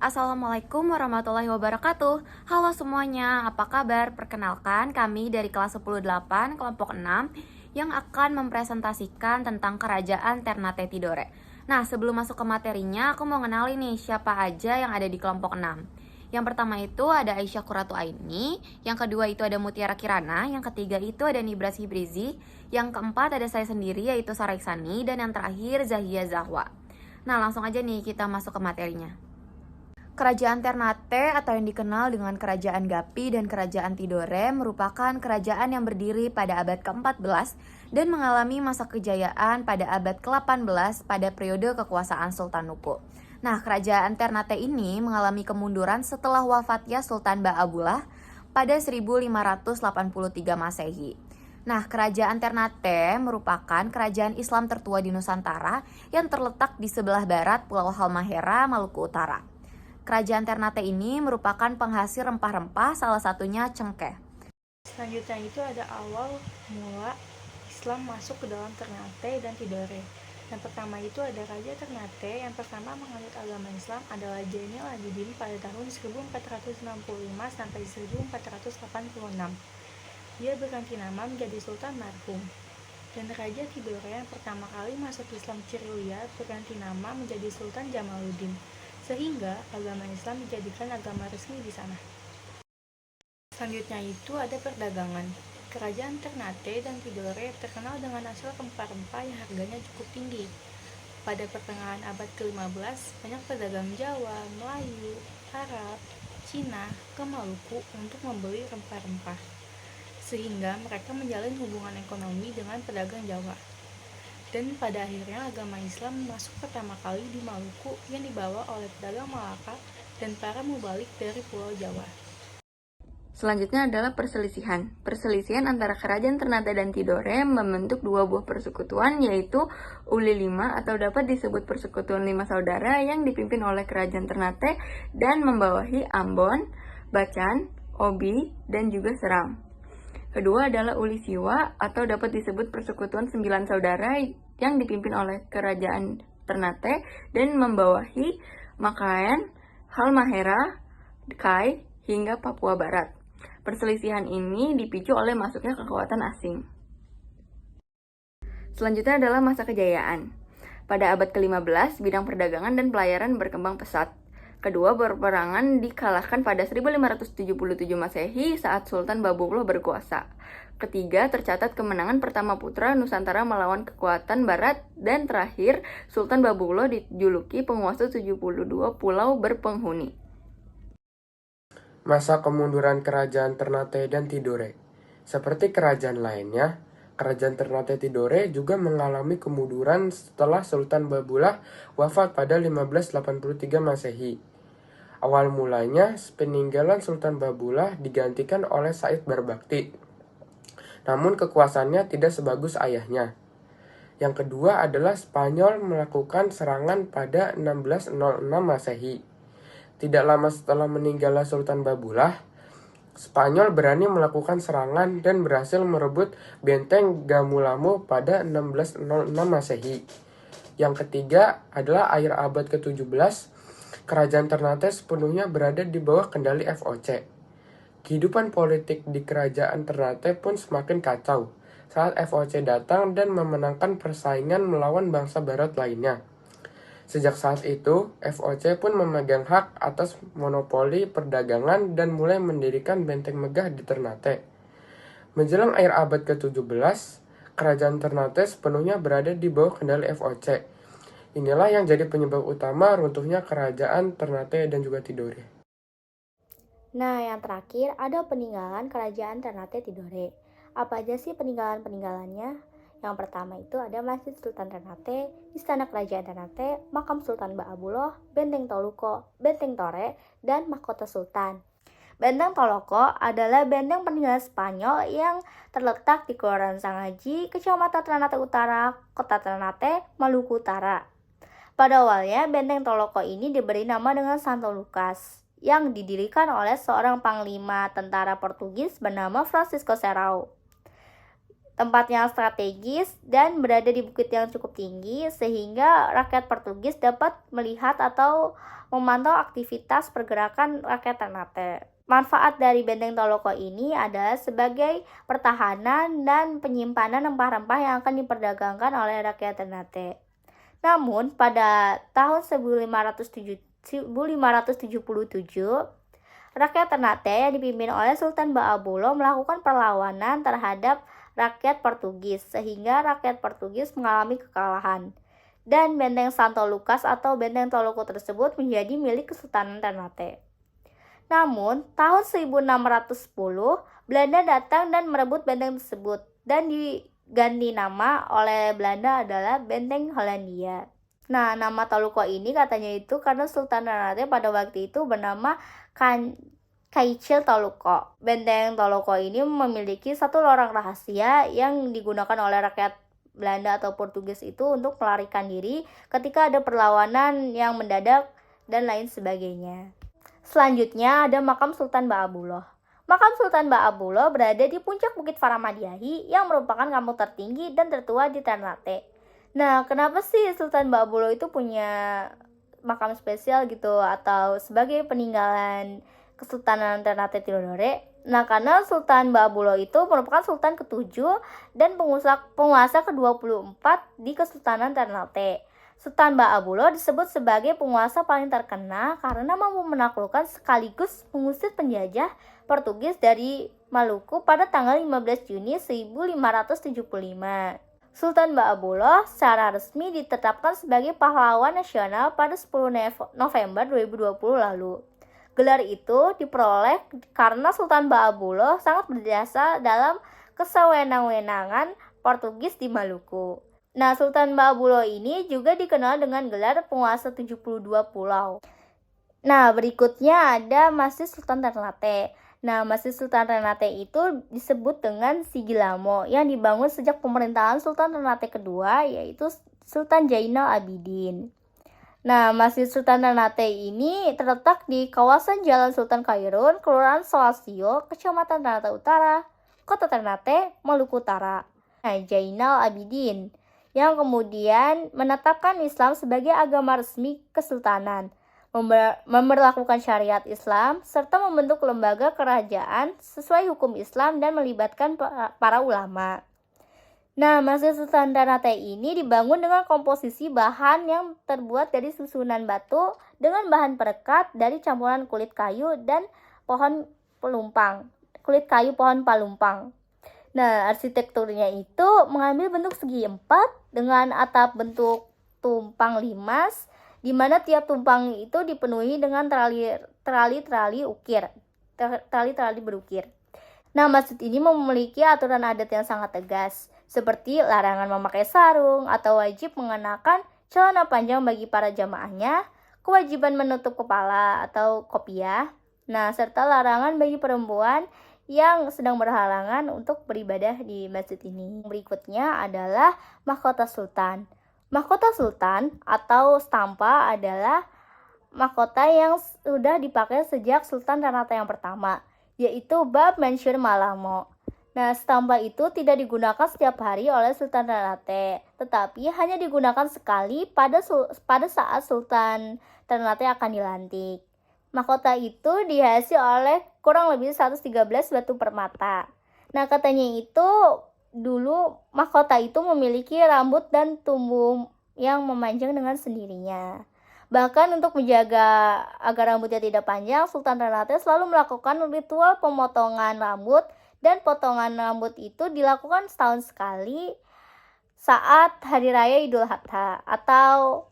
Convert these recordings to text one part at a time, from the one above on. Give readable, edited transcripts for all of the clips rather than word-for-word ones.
Assalamualaikum warahmatullahi wabarakatuh. Halo semuanya, apa kabar? Perkenalkan, kami dari kelas 10-8 kelompok 6 yang akan mempresentasikan tentang kerajaan Ternate Tidore. Nah, sebelum masuk ke materinya, aku mau kenalin nih siapa aja yang ada di kelompok 6. Yang pertama itu ada Aisyah Kuratu Aini, yang kedua itu ada Mutiara Kirana, yang ketiga itu ada Nibras Hibrizi, yang keempat ada saya sendiri yaitu Sarah Iksani, dan yang terakhir Zahia Zahwa. Nah, langsung aja nih kita masuk ke materinya. Kerajaan Ternate atau yang dikenal dengan Kerajaan Gapi dan Kerajaan Tidore merupakan kerajaan yang berdiri pada abad ke-14 dan mengalami masa kejayaan pada abad ke-18 pada periode kekuasaan Sultan Nuku. Nah, kerajaan Ternate ini mengalami kemunduran setelah wafatnya Sultan Ba'abullah pada 1583 Masehi. Nah, kerajaan Ternate merupakan kerajaan Islam tertua di Nusantara yang terletak di sebelah barat Pulau Halmahera, Maluku Utara. Kerajaan Ternate ini merupakan penghasil rempah-rempah, salah satunya cengkeh. Selanjutnya itu ada awal mula Islam masuk ke dalam Ternate dan Tidore. Yang pertama itu ada Raja Ternate yang pertama menganut agama Islam adalah Zainal Abidin pada tahun 1465 sampai 1486. Dia berganti nama menjadi Sultan Marhum. Dan Raja Tidore yang pertama kali masuk Islam Cirilya berganti nama menjadi Sultan Jamaluddin, sehingga agama Islam dijadikan agama resmi di sana. Selanjutnya itu ada perdagangan. Kerajaan Ternate dan Tidore terkenal dengan hasil rempah-rempah yang harganya cukup tinggi. Pada pertengahan abad ke-15, banyak pedagang Jawa, Melayu, Arab, Cina ke Maluku untuk membeli rempah-rempah, sehingga mereka menjalin hubungan ekonomi dengan pedagang Jawa. Dan pada akhirnya agama Islam masuk pertama kali di Maluku yang dibawa oleh pedagang Malaka dan para mubalik dari Pulau Jawa. Selanjutnya adalah perselisihan. Perselisihan antara kerajaan Ternate dan Tidore membentuk dua buah persekutuan, yaitu Uli Lima atau dapat disebut persekutuan 5 saudara yang dipimpin oleh kerajaan Ternate dan membawahi Ambon, Bacan, Obi, dan juga Seram. Kedua adalah Uli Siwa atau dapat disebut persekutuan 9 saudara yang dipimpin oleh kerajaan Ternate dan membawahi Makaen, Halmahera, Kai, hingga Papua Barat. Perselisihan ini dipicu oleh masuknya kekuatan asing. Selanjutnya adalah masa kejayaan. Pada abad ke-15, bidang perdagangan dan pelayaran berkembang pesat. Kedua peperangan dikalahkan pada 1577 Masehi saat Sultan Babullah berkuasa. Ketiga, tercatat kemenangan pertama putra Nusantara melawan kekuatan barat. Dan terakhir, Sultan Babullah dijuluki penguasa 72 pulau berpenghuni. Masa kemunduran kerajaan Ternate dan Tidore. Seperti kerajaan lainnya, kerajaan Ternate Tidore juga mengalami kemunduran setelah Sultan Babullah wafat pada 1583 Masehi. Awal mulanya, peninggalan Sultan Babullah digantikan oleh Said Barbakti. Namun kekuasaannya tidak sebagus ayahnya. Yang kedua adalah Spanyol melakukan serangan pada 1606 Masehi. Tidak lama setelah meninggalnya Sultan Babullah, Spanyol berani melakukan serangan dan berhasil merebut benteng Gamulamo pada 1606 Masehi. Yang ketiga adalah akhir abad ke-17, kerajaan Ternate sepenuhnya berada di bawah kendali FOC. Kehidupan politik di kerajaan Ternate pun semakin kacau saat FOC datang dan memenangkan persaingan melawan bangsa barat lainnya. Sejak saat itu, FOC pun memegang hak atas monopoli perdagangan dan mulai mendirikan benteng megah di Ternate. Menjelang akhir abad ke-17, kerajaan Ternate sepenuhnya berada di bawah kendali FOC. Inilah yang jadi penyebab utama runtuhnya kerajaan Ternate dan juga Tidore. Nah, yang terakhir ada peninggalan kerajaan Ternate Tidore. Apa aja sih peninggalan-peninggalannya? Yang pertama itu ada Masjid Sultan Ternate, Istana Kerajaan Ternate, Makam Sultan Ba'abullah, Benteng Toluko, Benteng Tore, dan Mahkota Sultan. Benteng Toluko adalah benteng peninggalan Spanyol yang terletak di Kelurahan Sangaji, Kecamatan Ternate Utara, Kota Ternate, Maluku Utara. Pada awalnya, benteng Toluko ini diberi nama dengan Santo Lucas, yang didirikan oleh seorang panglima tentara Portugis bernama Francisco Serrao. tempat yang strategis dan berada di bukit yang cukup tinggi sehingga rakyat Portugis dapat melihat atau memantau aktivitas pergerakan rakyat Ternate. Manfaat dari Benteng Toloko ini adalah sebagai pertahanan dan penyimpanan rempah-rempah yang akan diperdagangkan oleh rakyat Ternate. Namun pada tahun 1577, rakyat Ternate yang dipimpin oleh Sultan Ba'abullah melakukan perlawanan terhadap rakyat Portugis sehingga rakyat Portugis mengalami kekalahan. Dan Benteng Santo Lucas atau Benteng Toloko tersebut menjadi milik Kesultanan Ternate. Namun, tahun 1610, Belanda datang dan merebut benteng tersebut dan diganti nama oleh Belanda adalah Benteng Hollandia. Nah, nama Toloko ini katanya itu karena Sultan Ternate pada waktu itu bernama Kaichil Toloko. Benteng Toloko ini memiliki satu lorong rahasia yang digunakan oleh rakyat Belanda atau Portugis itu untuk melarikan diri ketika ada perlawanan yang mendadak dan lain sebagainya. Selanjutnya ada makam Sultan Ba'abullah. Makam Sultan Ba'abullah berada di puncak Bukit Faramadiahi yang merupakan kampung tertinggi dan tertua di Ternate. Nah, kenapa sih Sultan Ba'abullah itu punya makam spesial gitu atau sebagai peninggalan Kesultanan Ternate Tidore? Nah, karena Sultan Ba'abullah itu merupakan sultan ke-7 dan penguasa ke-24 di Kesultanan Ternate. Sultan Ba'abullah disebut sebagai penguasa paling terkenal karena mampu menaklukkan sekaligus mengusir penjajah Portugis dari Maluku pada tanggal 15 Juni 1575. Sultan Ba'abullah secara resmi ditetapkan sebagai pahlawan nasional pada 10 November 2020 lalu. Gelar itu diperoleh karena Sultan Ba'abullah sangat berjasa dalam kesewenang-wenangan Portugis di Maluku. Nah, Sultan Ba'abullah ini juga dikenal dengan gelar penguasa 72 pulau. Nah, berikutnya ada Masjid Sultan Ternate. Nah, Masjid Sultan Ternate itu disebut dengan Sigilamo yang dibangun sejak pemerintahan Sultan Ternate kedua, yaitu Sultan Jainal Abidin. Nah, Masjid Sultan Ternate ini terletak di kawasan Jalan Sultan Khairun, Kelurahan Selasio, Kecamatan Ternate Utara, Kota Ternate, Maluku Utara. Nah, Jainal Abidin yang kemudian menetapkan Islam sebagai agama resmi kesultanan, memberlakukan syariat Islam, serta membentuk lembaga kerajaan sesuai hukum Islam dan melibatkan para ulama. Nah, Masjid Sultan Ternate ini dibangun dengan komposisi bahan yang terbuat dari susunan batu dengan bahan perekat dari campuran kulit kayu dan pohon palumpang. Nah, arsitekturnya itu mengambil bentuk segi empat dengan atap bentuk tumpang limas, di mana tiap tumpang itu dipenuhi dengan tali-tali berukir. Nah, masjid ini memiliki aturan adat yang sangat tegas, seperti larangan memakai sarung atau wajib mengenakan celana panjang bagi para jamaahnya, kewajiban menutup kepala atau kopiah, nah serta larangan bagi perempuan yang sedang berhalangan untuk beribadah di masjid ini. Berikutnya adalah mahkota sultan. Mahkota sultan atau stampa adalah mahkota yang sudah dipakai sejak Sultan Ternate yang pertama, yaitu Bab Mansur Malamo. Nah, stampa itu tidak digunakan setiap hari oleh Sultan Ternate, tetapi hanya digunakan sekali pada saat Sultan Ternate akan dilantik. Mahkota itu dihiasi oleh kurang lebih 113 batu permata. Nah, katanya itu dulu mahkota itu memiliki rambut dan tumbuh yang memanjang dengan sendirinya. Bahkan untuk menjaga agar rambutnya tidak panjang, Sultan Ternate selalu melakukan ritual pemotongan rambut, dan potongan rambut itu dilakukan setahun sekali saat Hari Raya Idul Adha atau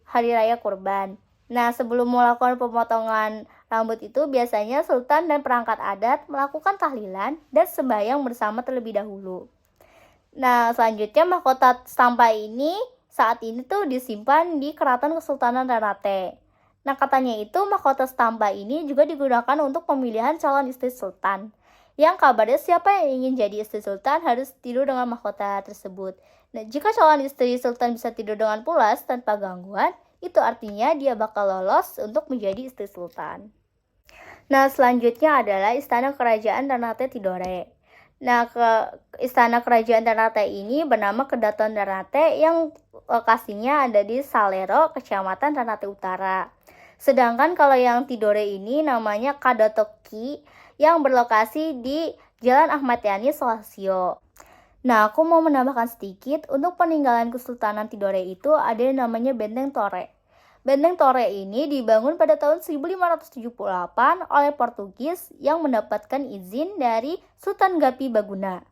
Hari Raya Kurban. Nah, sebelum melakukan pemotongan rambut itu biasanya sultan dan perangkat adat melakukan tahlilan dan sembahyang bersama terlebih dahulu. Nah, selanjutnya mahkota stampa ini saat ini tuh disimpan di Keraton Kesultanan Ternate. Nah, katanya itu mahkota stampa ini juga digunakan untuk pemilihan calon istri sultan. Yang kabarnya siapa yang ingin jadi istri sultan harus tidur dengan mahkota tersebut. Nah, jika calon istri sultan bisa tidur dengan pulas tanpa gangguan, itu artinya dia bakal lolos untuk menjadi istri sultan. Nah, selanjutnya adalah Istana Kerajaan Ternate Tidore. Nah, istana kerajaan Ternate ini bernama Kedaton Ternate yang lokasinya ada di Salero, Kecamatan Ternate Utara. Sedangkan kalau yang Tidore ini namanya Kadatoki yang berlokasi di Jalan Ahmad Yani, Selasio. Nah, aku mau menambahkan sedikit, untuk peninggalan Kesultanan Tidore itu ada yang namanya Benteng Tore. Benteng Tore ini dibangun pada tahun 1578 oleh Portugis yang mendapatkan izin dari Sultan Gapi Baguna.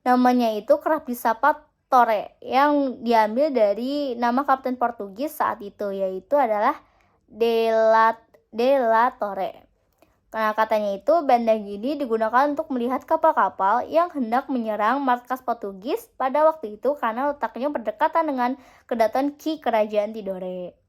Namanya itu kerap disapa Tore, yang diambil dari nama kapten Portugis saat itu, yaitu adalah De la Torre. Nah, katanya itu benteng ini digunakan untuk melihat kapal-kapal yang hendak menyerang markas Portugis pada waktu itu karena letaknya berdekatan dengan kedaton Ki Kerajaan Tidore.